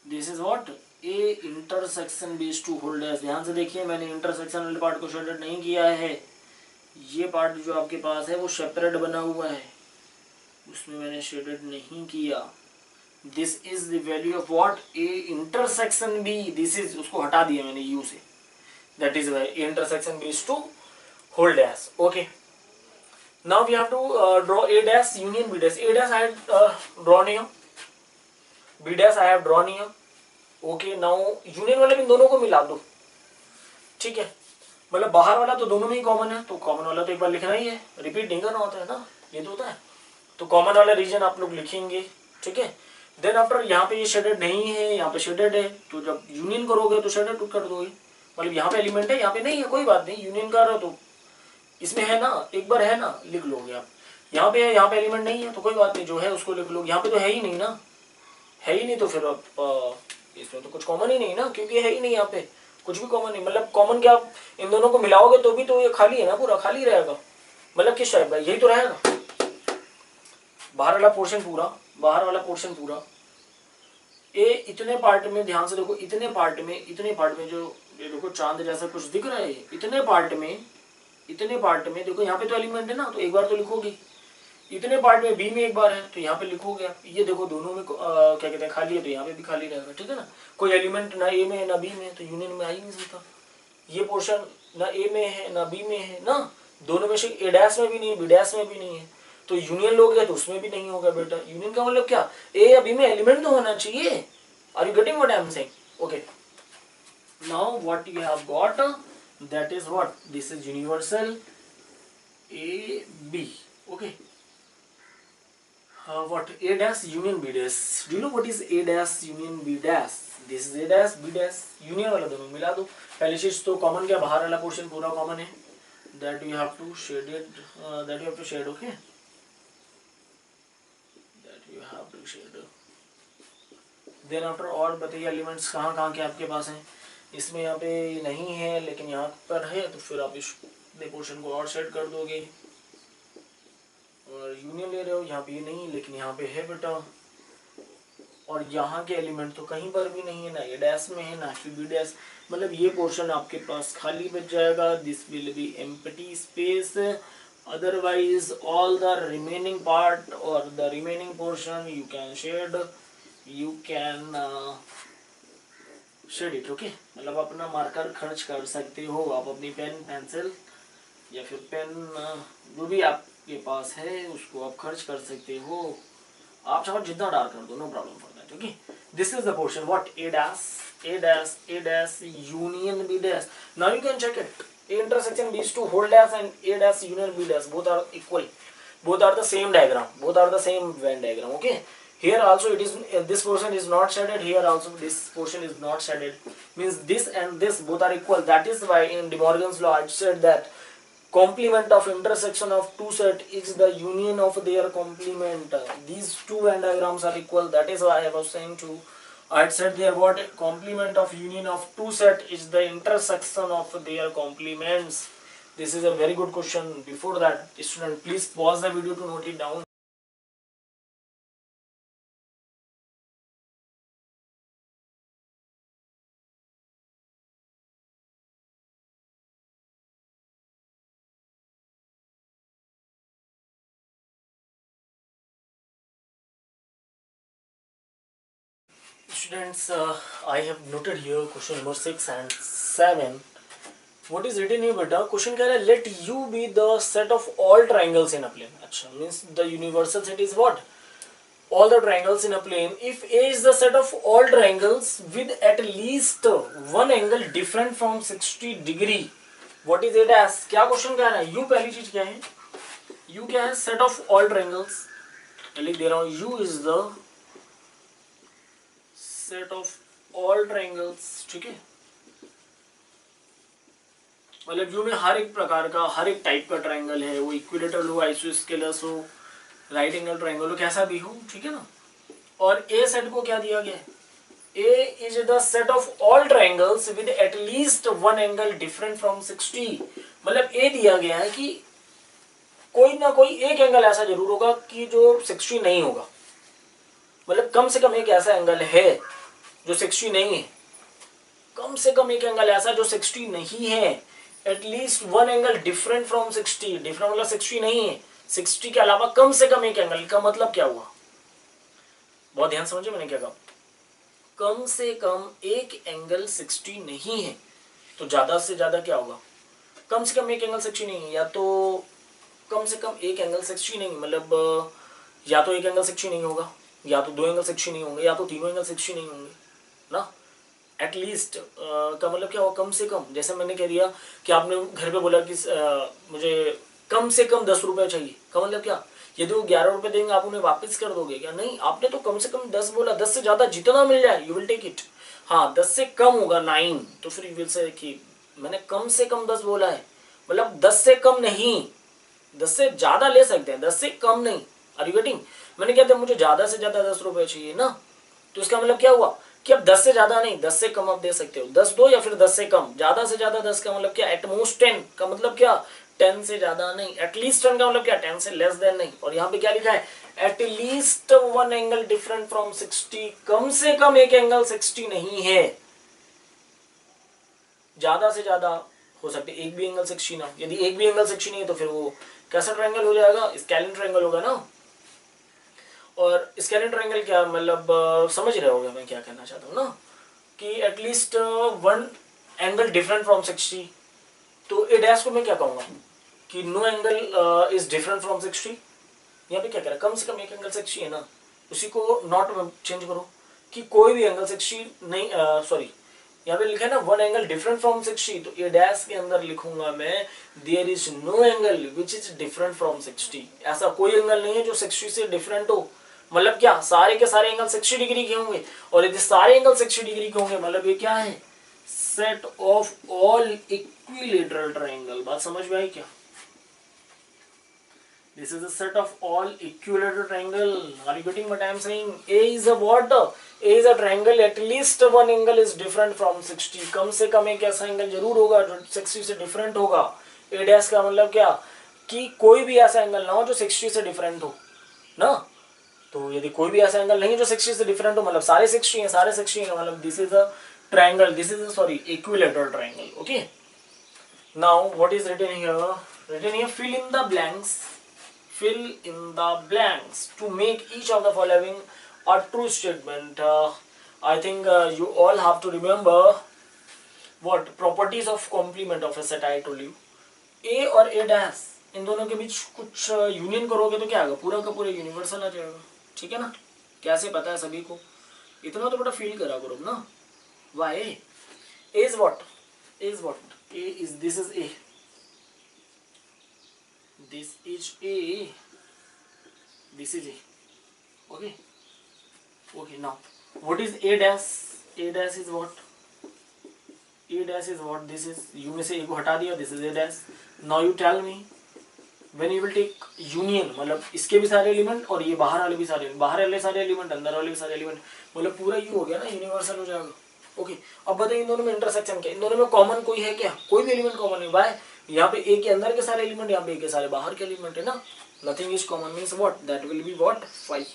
This is what? A intersection B to whole dash। ध्यान से देखिए, मैंने इंटरसेक्शन वाले पार्ट को शेडेड नहीं किया है। ये पार्ट जो आपके पास है वो सेपरेट बना हुआ है, उसमें मैंने शेडेड नहीं किया। This is the value of what? A intersection B। This is, उसको हटा दिया मैंने U से। That is why A intersection B to whole dash। Okay, now we have to draw A dash union B dash। A dash I have drawn here, B dash I have drawn here। Okay, now union वाले भी दोनों को मिला दो। ठीक है, मतलब बाहर वाला तो दोनों में ही कॉमन है, तो कॉमन वाला तो एक बार लिखना ही है, रिपीट नहीं करना होता है ना, ये तो होता है। तो कॉमन वाला रीजन आप लोग लिखेंगे। ठीक है, देन आफ्टर यहाँ पे ये शेडेड नहीं है, यहाँ पे शेडेड है, तो जब यूनियन करोगे तो शेडेड कर दोगे। मतलब यहाँ पे एलिमेंट है, यहाँ पे नहीं है, कोई बात नहीं, यूनियन कर रहे हो तो इसमें है ना, एक बार है ना, लिख लोगे आप। यहाँ पे है, यहाँ पे एलिमेंट नहीं है तो कोई बात नहीं, जो है उसको लिख लोगे। यहाँ पे तो है ही नहीं ना, है ही नहीं तो फिर इसमें तो कुछ कॉमन ही नहीं ना, क्योंकि है ही नहीं यहाँ पे कुछ भी कॉमन नहीं। मतलब कॉमन क्या, आप इन दोनों को मिलाओगे तो भी तो ये खाली है ना, पूरा खाली रहेगा। मतलब किस टाइप का, यही तो रहेगा, बाहर वाला पोर्शन पूरा, बाहर वाला पोर्शन पूरा। ये इतने पार्ट में ध्यान से देखो, इतने पार्ट में जो ये देखो चांद जैसा कुछ दिख रहा है, इतने पार्ट में देखो, यहाँ पे तो एलिमेंट है ना, तो एक बार तो लिखोगे। इतने पार्ट में बी में एक बार है तो यहाँ पे लिखोगे आप। ये देखो दोनों में क्या कहते हैं खाली है, तो यहाँ पे भी खाली रहेगा, ठीक है ना। कोई एलिमेंट ना ए में है ना बी में है तो यूनियन में आ ही नहीं सकता। ये पोर्शन ना ए में है ना बी में है ना, दोनों में से ए डैश में भी नहीं है, बी डैश में भी नहीं है, तो यूनियन लोगे तो उसमें भी नहीं होगा बेटा। यूनियन का मतलब क्या, ए या बी में एलिमेंट तो होना चाहिए। Are you getting what I am saying? Okay, now what you have got, that is what, this is universal A B. Okay, what A dash union B dash, do you know what is A dash union B dash? This is A dash B dash, union वाला दोनों मिला दो। पहली चीज तो common क्या, बाहर वाला पोर्शन पूरा कॉमन है, that you have to shade it, that you have to shade, okay, that you have to shade। then after और बताइए एलिमेंट्स कहाँ कहाँ के आपके पास हैं। इसमें यहाँ पे नहीं है लेकिन यहाँ पर है, तो फिर आप इस पोर्शन को और शेड कर दोगे। और यूनियन ले रहे हो, यहाँ पे ये नहीं लेकिन यहाँ पे है बेटा। और यहाँ के एलिमेंट तो कहीं पर भी नहीं है, ना ये डैश में है ना कि बी डैश, मतलब ये पोर्शन आपके पास खाली बच जाएगा। This will be empty space, otherwise all the remaining part और the remaining portion you can shade, you can shade it, okay. मतलब अपना मार्कर खर्च कर सकते हो आप, अपनी पेन पेंसिल या फिर पेन जो भी आपके पास है उसको आप खर्च कर सकते हो। आप चाहो जितना डार्क कर दो, no problem for that, okay. This is the portion what, A dash union B dash. Now you can check it, A intersection B's to whole dash and A dash union B dash, both are equal, both are the same diagram, both are the same Venn diagram, okay. Here also it is, this portion is not shaded, here also this portion is not shaded, means this and this both are equal. That is why in De Morgan's law I said that complement of intersection of two set is the union of their complement. These two Venn diagrams are equal. That is why I was saying to, I said there what complement of union of two set is the intersection of their complements. This is a very good question. Before that, student, please pause the video to note it down. Students, I have noted here question number 6 and 7. What is written here beta? Question कह रहा है let U be the set of all triangles in a plane. अच्छा, means the universal set is what? All the triangles in a plane. If A is the set of all triangles with at least one angle different from 60 degree, what is it as? क्या question कह रहा है? U पहली चीज क्या है? U क्या है? Set of all triangles. लिख दे रहा हूँ, U is the set of all triangles, ठीक है। मतलब यू में हर एक प्रकार का, हर एक टाइप का ट्राइंगल है, वो इक्विलेटरल हो, आइसोस्केलस हो, राइट एंगल ट्राइंगल हो, कैसा भी हो, ठीक है ना। और ए सेट को क्या दिया गया, A is the set of all triangles with at least one angle different from 60। मतलब ए दिया गया है कि कोई ना कोई एक एंगल ऐसा जरूर होगा कि जो 60 नहीं होगा। मतलब कम से कम एक ऐसा एंगल है जो 60 नहीं है, कम से कम एक एंगल ऐसा जो 60 नहीं है, at least one angle different from 60। Different मतलब 60 नहीं है, 60 के अलावा कम से कम एक एंगल का मतलब क्या हुआ, बहुत ध्यान समझे मैंने क्या कहा। कम से कम एक एंगल 60 नहीं है, तो ज्यादा से ज्यादा क्या होगा, कम से कम एक एंगल 60 नहीं है, या तो कम से कम एक एंगल 60 नहीं, मतलब या तो एक एंगल 60 नहीं होगा, या तो दो एंगल 60 नहीं होंगे, या तो तीनों एंगल 60 नहीं होंगे ना। एटलीस्ट का मतलब क्या होगा, कम से कम। जैसे मैंने कह दिया कि आपने घर पे बोला कि मुझे कम से कम 10 रुपए चाहिए, का मतलब क्या, यदि वो 11 रुपए देंगे आप उन्हें वापस कर दोगे क्या, नहीं, आपने तो कम से कम 10 बोला, 10 से ज्यादा जितना मिल जाए यू विल टेक इट। हाँ, 10 से कम होगा 9, तो फिर यू विल से कि मैंने कम से कम 10 बोला है, मतलब 10 से कम नहीं, 10 से ज्यादा ले सकते हैं, 10 से कम नहीं। Are you getting? मैंने कहते मुझे ज्यादा से ज्यादा 10 रुपए चाहिए ना, तो इसका मतलब क्या हुआ कि अब 10 से ज्यादा नहीं, 10 से कम आप दे सकते हो, 10 दो या फिर 10 से कम, ज्यादा से ज्यादा 10 का मतलब क्या, एटमोस्ट 10 का मतलब क्या, 10 से ज्यादा नहीं, एटलीस्ट 10 का मतलब क्या, 10 से लेस देन नहीं। और यहाँ पे क्या लिखा है, at least one angle different from 60, कम से कम एक एंगल 60 नहीं है, ज्यादा से ज्यादा हो सकते एक भी एंगल 60 ना। यदि एक भी एंगल 60 नहीं है तो फिर वो कैसा ट्रायंगल हो जाएगा, स्केलिन ट्रायंगल होगा ना। और स्केलिन ट्रायंगल क्या मतलब, समझ रहे होगे मैं क्या कहना चाहता हूँ ना, कि at least one angle different from 60। तो ए डैश को मैं क्या कहूँगा कि no angle is different from 60। यहाँ पे क्या कह रहा है, कम से कम एक एंगल 60 है ना, उसी को नॉट में चेंज करो कि कोई भी एंगल 60 नहीं, सॉरी यहाँ पे लिखा है ना वन एंगल डिफरेंट फ्रॉम 60, तो ए डैश के अंदर लिखूंगा मैं there is no angle which is different from 60। ऐसा कोई एंगल नहीं है जो 60 से डिफरेंट हो। मतलब क्या, सारे के सारे एंगल 60 डिग्री के होंगे, और यदि सारे एंगल 60 डिग्री के होंगे मतलब ये क्या है, set of all equilateral triangle. बात समझ में आई क्या? This is a set of all equilateral triangle. Are you getting what I am saying? A is a what? A is a triangle. At least one angle is different from 60. कम से कम एक ऐसा angle जरूर होगा जो 60 से different होगा। A dash का मतलब क्या, कि कोई भी ऐसा एंगल ना हो जो 60 से डिफरेंट हो ना। तो यदि कोई भी ऐसा एंगल नहीं जो 60 से डिफरेंट हो, मतलब सारे 60 हैं, सारे 60 हैं, मतलब this is a triangle, this is sorry equilateral triangle. Okay, now what is written here? Written here fill in the blanks, fill in the blanks to make each of the following a true statement. I think you all have to remember what properties of complement of a set I told you. A और A dash इन दोनों के बीच कुछ union करोगे तो क्या होगा, पूरा का पूरा यूनिवर्सल आ जाएगा। ठीक है ना, कैसे पता है सभी को, इतना तो बड़ा फील करा करो ना। Why A is what, A is what, A is, this is A, this is A, this is A. Okay, okay, now what is A dash? A dash is what, A dash is what, this is, U में से A को हटा दिया, this is A dash. Now you tell me when you will take union, मतलब इसके भी सारे element और ये बाहर वाले भी सारे, बाहर वाले सारे एलिमेंट, अंदर वाले भी सारे एलिमेंट, मतलब पूरा यू हो गया ना, यूनिवर्सल हो जाएगा। ओके, अब बताइए इन दोनों में इंटरसेक्शन क्या, इन दोनों में कॉमन कोई है क्या? कोई भी एलिमेंट कॉमन नहीं। बाय यहाँ पे ए के अंदर के सारे एलिमेंट, यहाँ पे ए के सारे बाहर के एलिमेंट है ना, nothing is common, means what, that will be what, phi.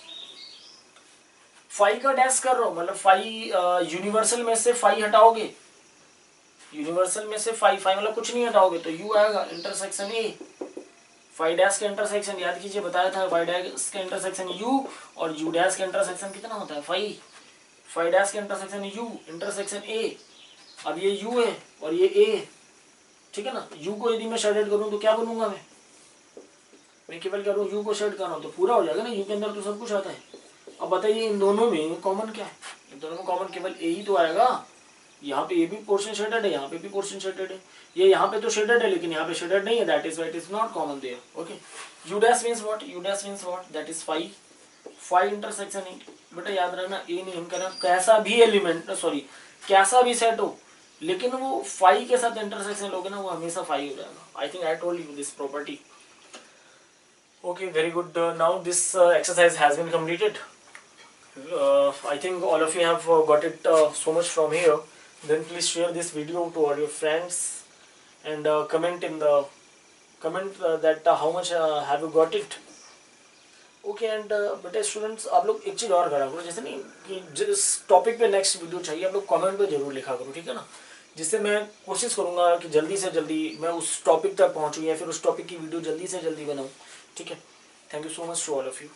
Phi का डैश कर रहा हूँ, मतलब फाई यूनिवर्सल में से फाई हटाओगे, यूनिवर्सल में से फाई, फाई मतलब कुछ नहीं हटाओगे तो यू आएगा, इंटरसेक्शन ए। फाई डैश का इंटरसेक्शन याद कीजिए, बताया था, फाई डैश का इंटरसेक्शन यू और यू डैश का इंटरसेक्शन कितना होता है, फाई। फाई डैश का इंटरसेक्शन यू, इंटरसेक्शन ए। अब ये यू है और ये ए, ठीक है ना। यू को यदि मैं शेडेड करूं तो क्या बनूंगा मैं केवल क्या करूं, यू को शेड कर रहा हूं तो पूरा हो जाएगा ना, यू के अंदर तो सब कुछ आता है। अब बताइए इन दोनों में कॉमन क्या है, इन दोनों में कॉमन केवल ए ही तो आएगा। यहाँ पे ये भी पोर्शन शेडेड है, यहाँ पे भी पोर्शन शेडेड है, ये यहाँ पे तो शेडेड है लेकिन यहाँ पे शेडेड नहीं है, that is why it is not common there. Okay, U dash means what, U dash means what, that is phi. Phi intersection A, बेटा याद रखना ए नहीं करना, कैसा भी एलिमेंट, सॉरी कैसा भी सेट हो, लेकिन वो फाई के साथ इंटरसेक्शन लोगे ना वो हमेशा फाई हो जाएगा। I think I told you this property. Okay, very good, now this exercise has been completed. I think all of you have got it so much from here. Then please share this video to all your friends and comment in the comment that how much have you got it. Okay, and बेटे students आप लोग एक चीज़ और करा करो, जैसे नहीं कि जिस टॉपिक पे नेक्स्ट वीडियो चाहिए आप लोग कमेंट पे जरूर लिखा करो, ठीक है ना, जिससे मैं कोशिश करूँगा कि जल्दी से जल्दी मैं उस टॉपिक तक पहुँचूँ या फिर उस टॉपिक की वीडियो जल्दी से जल्दी बनाऊँ, ठीक है। Thank you so much to all of you.